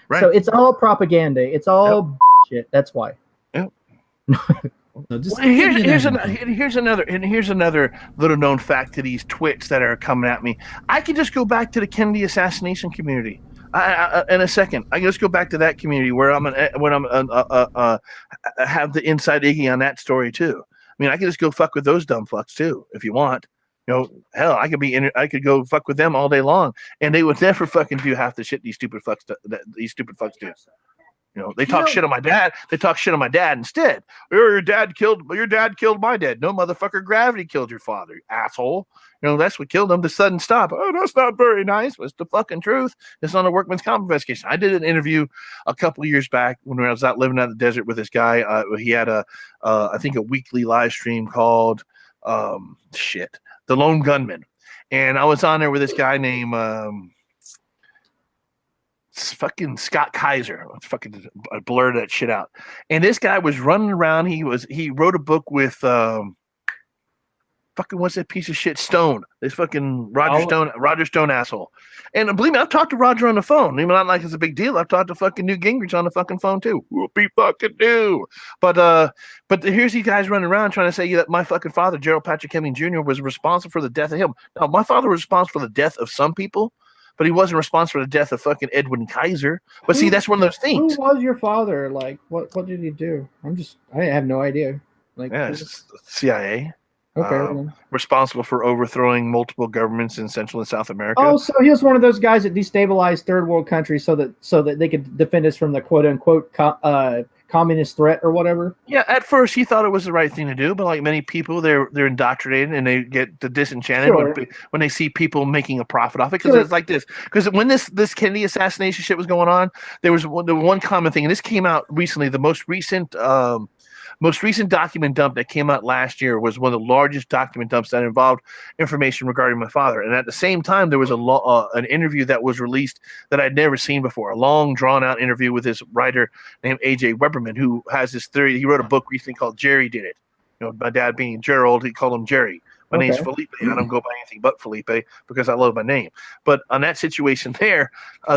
Right. So it's all propaganda. It's all shit. That's why. Yep. So just Well, here's another little known fact to these twits that are coming at me. I can just go back to the Kennedy assassination community. In a second, I can just go back to that community where have the inside Iggy on that story too. I mean, I can just go fuck with those dumb fucks too if you want. You know, hell, I could go fuck with them all day long, and they would never fucking do half the shit these stupid fucks do. You know, they talk shit on my dad. They talk shit on my dad instead. Your dad killed my dad. No, motherfucker, gravity killed your father, you asshole. You know, that's what killed him. The sudden stop. Oh, that's not very nice. It's the fucking truth. It's on a workman's comp investigation. I did an interview a couple of years back when I was out living out in the desert with this guy. He had I think a weekly live stream called The Lone Gunman. And I was on there with this guy named fucking Scott Kaiser. Let's fucking blur that shit out. And this guy was running around. He wrote a book with fucking what's that piece of shit Stone? This fucking Roger Stone asshole. And believe me, I've talked to Roger on the phone. Even not like it's a big deal. I've talked to fucking Newt Gingrich on the fucking phone too. Whoopie fucking do. But here's these guys running around trying to say that my fucking father, Gerald Patrick Hemming Jr., was responsible for the death of him. No, my father was responsible for the death of some people, but he wasn't responsible for the death of fucking Edwin Kaiser. But see, that's one of those things. Who was your father? Like, what did he do? I have no idea. Like, it's CIA. Okay. Responsible for overthrowing multiple governments in Central and South America. Oh, so he was one of those guys that destabilized third world countries so that they could defend us from the quote unquote communist threat or whatever. Yeah, at first he thought it was the right thing to do, but like many people, they're indoctrinated and they get disenchanted when they see people making a profit off it. Because it's like this. Because when this Kennedy assassination shit was going on, there was one common thing, and this came out recently. The most recent document dump that came out last year was one of the largest document dumps that involved information regarding my father. And at the same time, there was an interview that was released that I'd never seen before, a long, drawn-out interview with this writer named A.J. Weberman, who has this theory. He wrote a book recently called Jerry Did It. You know, my dad being Gerald, he called him Jerry. My name's Felipe. I don't go by anything but Felipe because I love my name. But on that situation there,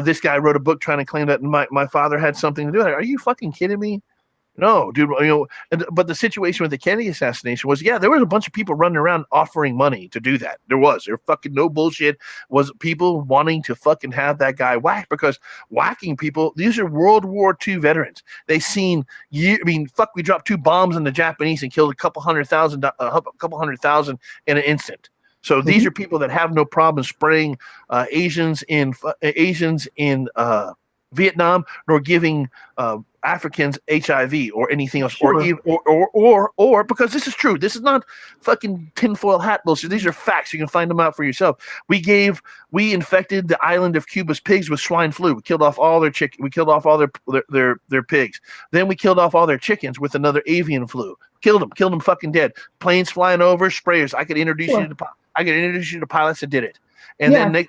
this guy wrote a book trying to claim that my father had something to do with it. Are you fucking kidding me? No, dude. You know, but the situation with the Kennedy assassination was, there was a bunch of people running around offering money to do that. There fucking no bullshit. Was people wanting to fucking have that guy whacked, because whacking people. These are World War II veterans. They seen we dropped 2 bombs on the Japanese and killed a couple hundred thousand in an instant. So these are people that have no problem spraying Asians in Vietnam, nor giving Africans HIV or anything else, or because this is true. This is not fucking tinfoil hat bullshit. These are facts. You can find them out for yourself. We infected the island of Cuba's pigs with swine flu. We killed off all their We killed off all their pigs. Then we killed off all their chickens with another avian flu. Killed them fucking dead. Planes flying over, sprayers. I could introduce you to pilots that did it. And then they.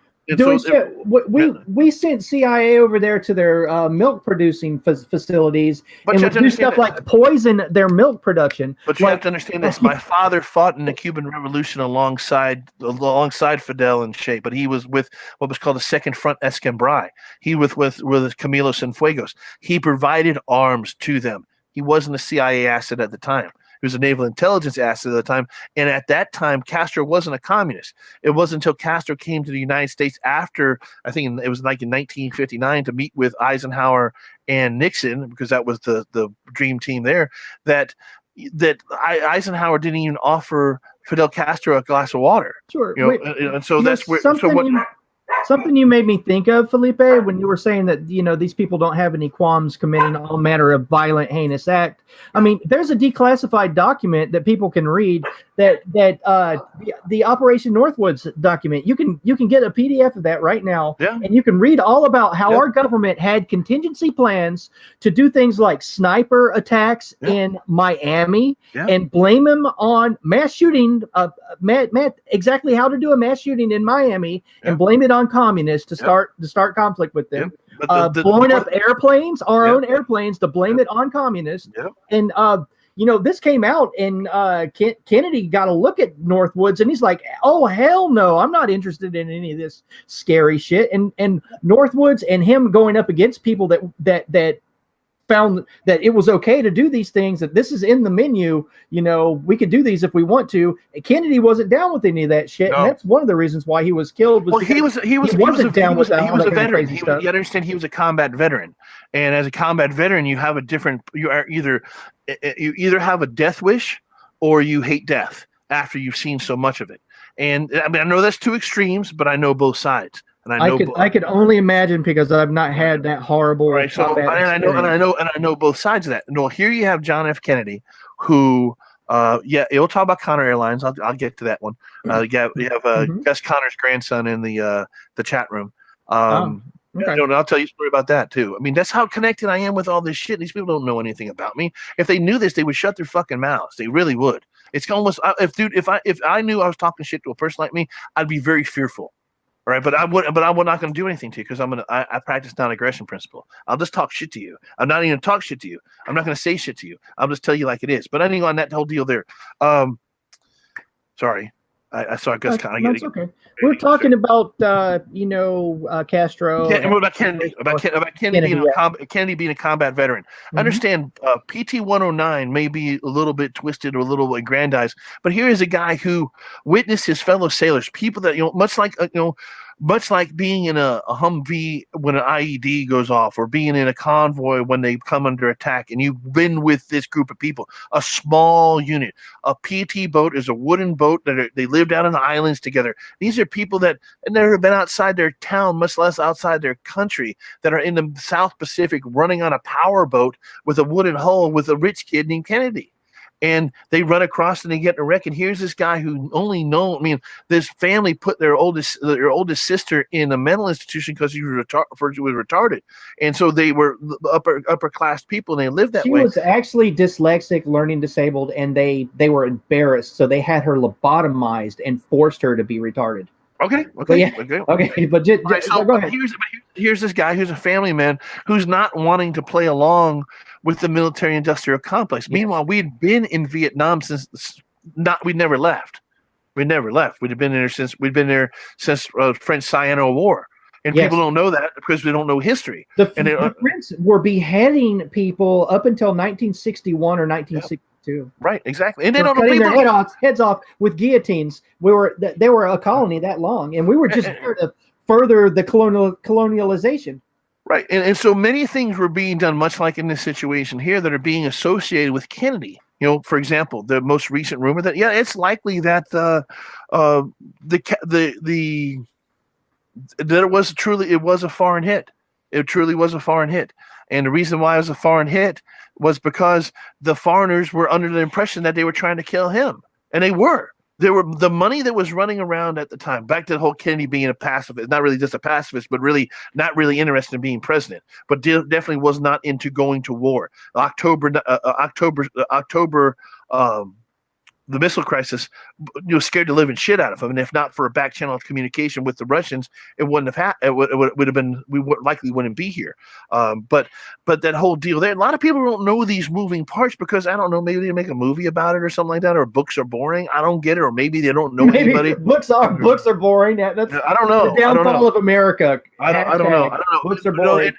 We sent CIA over there to their milk producing facilities, and would do stuff like poison their milk production. But you have to understand this. My father fought in the Cuban Revolution alongside Fidel and Che, but he was with what was called the Second Front Escambray. He was with Camilo Cienfuegos. He provided arms to them. He wasn't a CIA asset at the time. He was a naval intelligence asset at the time. And at that time, Castro wasn't a communist. It wasn't until Castro came to the United States after, I think it was like in 1959, to meet with Eisenhower and Nixon, because that was the dream team there, that Eisenhower didn't even offer Fidel Castro a glass of water. Sure. You know, and so that's where. Something you made me think of, Felipe, when you were saying that, these people don't have any qualms committing all manner of violent, heinous act. I mean, there's a declassified document that people can read that the Operation Northwoods document. You can get a PDF of that right now, and you can read all about how our government had contingency plans to do things like sniper attacks in Miami and blame them on mass shooting. Exactly how to do a mass shooting in Miami and blame it on communists to start conflict with them. Blowing up airplanes, our own airplanes, to blame it on communists. And this came out, and Kennedy got a look at Northwoods, and he's like, "Oh hell no, I'm not interested in any of this scary shit." And Northwoods and him going up against people that found that it was okay to do these things, that this is in the menu, we could do these if we want to. Kennedy wasn't down with any of that shit, and that's one of the reasons why he was killed. He was a veteran. You understand, he was a combat veteran, and as a combat veteran, you either have a death wish or you hate death after you've seen so much of it. And I mean, I know that's two extremes, but I know both sides. And I could only imagine, because I've not had that horrible. Right. So, and I know both sides of that. No, here you have John F. Kennedy, who, we'll talk about Connor Airlines. I'll get to that one. You have Gus Connor's grandson in the chat room. Okay. I'll tell you a story about that too. I mean, that's how connected I am with all this shit. These people don't know anything about me. If they knew this, they would shut their fucking mouths. They really would. It's almost if I knew I was talking shit to a person like me, I'd be very fearful. All right, but I'm not going to do anything to you, because I practice non-aggression principle. I'll just talk shit to you. I'm not even going to talk shit to you. I'm not going to say shit to you. I'll just tell you like it is. But anyway, on that whole deal there. Sorry, I saw Gus kind of getting. Okay. We're talking about Castro. And what about Kennedy? About Kennedy being a combat veteran. I understand PT 109 may be a little bit twisted or a little aggrandized, but here is a guy who witnessed his fellow sailors, people that much like being in a Humvee when an IED goes off, or being in a convoy when they come under attack, and you've been with this group of people, a small unit. A PT boat is a wooden boat that they lived out on the islands together. These are people that have never been outside their town, much less outside their country, that are in the South Pacific running on a power boat with a wooden hull with a rich kid named Kennedy. And they run across and they get in a wreck. And here's this guy who this family put their oldest sister in a mental institution because she was retarded. And so they were upper class people, and they lived that way. She was actually dyslexic, learning disabled, and they were embarrassed. So they had her lobotomized and forced her to be retarded. Okay. But go ahead. Here's this guy who's a family man who's not wanting to play along with the military-industrial complex. Yes. Meanwhile, we'd been in Vietnam we never left. We'd been there since French Siano War. And people don't know that because they don't know history. The French were beheading people up until 1961 or 1962. Right, exactly. And they don't cutting their heads off with guillotines. They were a colony that long, and we were just there to further the colonialization. Right, and so many things were being done, much like in this situation here, that are being associated with Kennedy. For example, the most recent rumor that it's likely that it was a foreign hit. It truly was a foreign hit, and the reason why it was a foreign hit was because the foreigners were under the impression that they were trying to kill him, and they were. There were the money that was running around at the time, back to the whole Kennedy being a pacifist, not really just a pacifist, but really not really interested in being president, but definitely was not into going to war. The missile crisis, scared the living shit out of him, and if not for a back channel of communication with the Russians, it wouldn't have would have been. We likely wouldn't be here. But that whole deal there, a lot of people don't know these moving parts because I don't know. Maybe they make a movie about it or something like that, or books are boring. I don't get it, or maybe they don't know anybody. Books are boring. I don't know. The downfall of America. I don't know. Books are boring.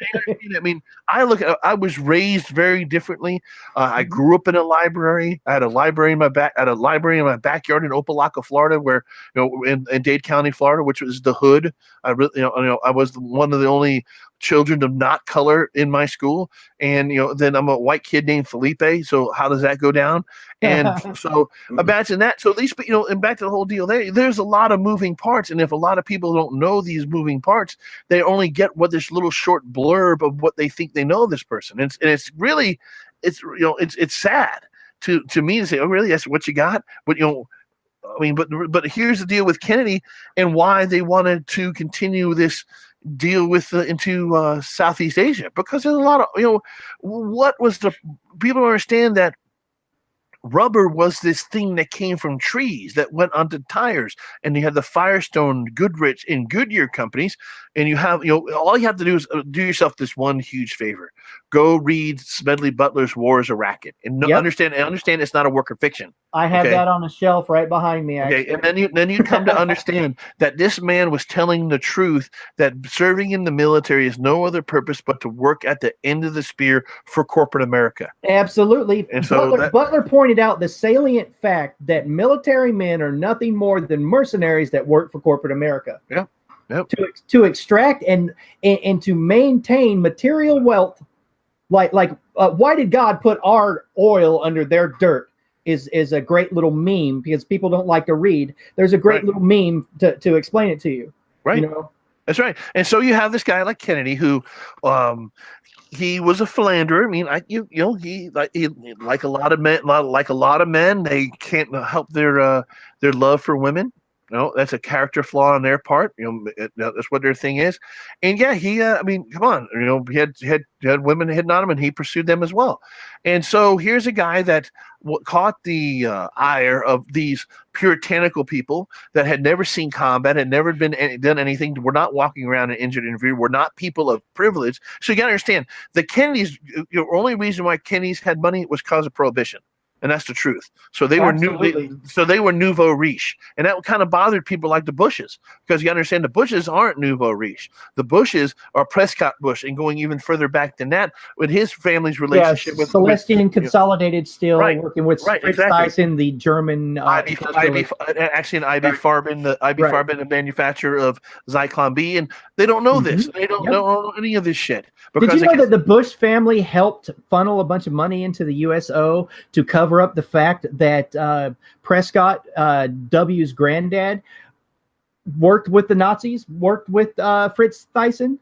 I mean, I was raised very differently. I grew up in a library. I had a library in my backyard in Opelika, Florida, where in Dade County, Florida, which was the hood. I was one of the only children of not color in my school, and then I'm a white kid named Felipe. So how does that go down? And so imagine that. So at least, and back to the whole deal there's a lot of moving parts, and if a lot of people don't know these moving parts, they only get this little short blurb of what they think they know of this person, and it's really it's sad to me to say, oh really, that's what you got? But but here's the deal with Kennedy and why they wanted to continue this deal with into Southeast Asia, because there's a lot of people don't understand that rubber was this thing that came from trees that went onto tires, and you had the Firestone, Goodrich, and Goodyear companies and you have, all you have to do is do yourself this one huge favor: go read Smedley Butler's War is a Racket, and understand it's not a work of fiction. I have that on a shelf right behind me. Actually. Okay, and then you come to understand that this man was telling the truth, that serving in the military is no other purpose but to work at the end of the spear for corporate America. Absolutely. And so Butler pointed out the salient fact that military men are nothing more than mercenaries that work for corporate America. Yeah. Yep. To extract and to maintain material wealth, like why did God put our oil under their dirt? Is a great little meme, because people don't like to read. There's a great little meme to explain it to you. Right. That's right. And so you have this guy like Kennedy, who, he was a philanderer. I mean, he like a lot of men, they can't help their love for women. That's a character flaw on their part. That's what their thing is. And yeah, he, I mean, come on, he had women hitting on him, and he pursued them as well. And so here's a guy that caught the ire of these puritanical people that had never seen combat, had never done anything. We're not walking around and injured and injured. We're not people of privilege. So you got to understand, the Kennedys, the only reason why Kennedys had money was because of Prohibition. And that's the truth. So they were nouveau riche, and that kind of bothered people like the Bushes, because you understand the Bushes aren't nouveau riche. The Bushes are Prescott Bush, and going even further back than that, with his family's relationship with Celestian Consolidated Steel, working with Fritz Thyssen, the German IB Farben, the manufacturer of Zyklon B, and they don't know this. They don't know any of this shit. Did you know that the Bush family helped funnel a bunch of money into the USO to cover up the fact that Prescott, W's granddad, worked with the Nazis, worked with Fritz Thyssen?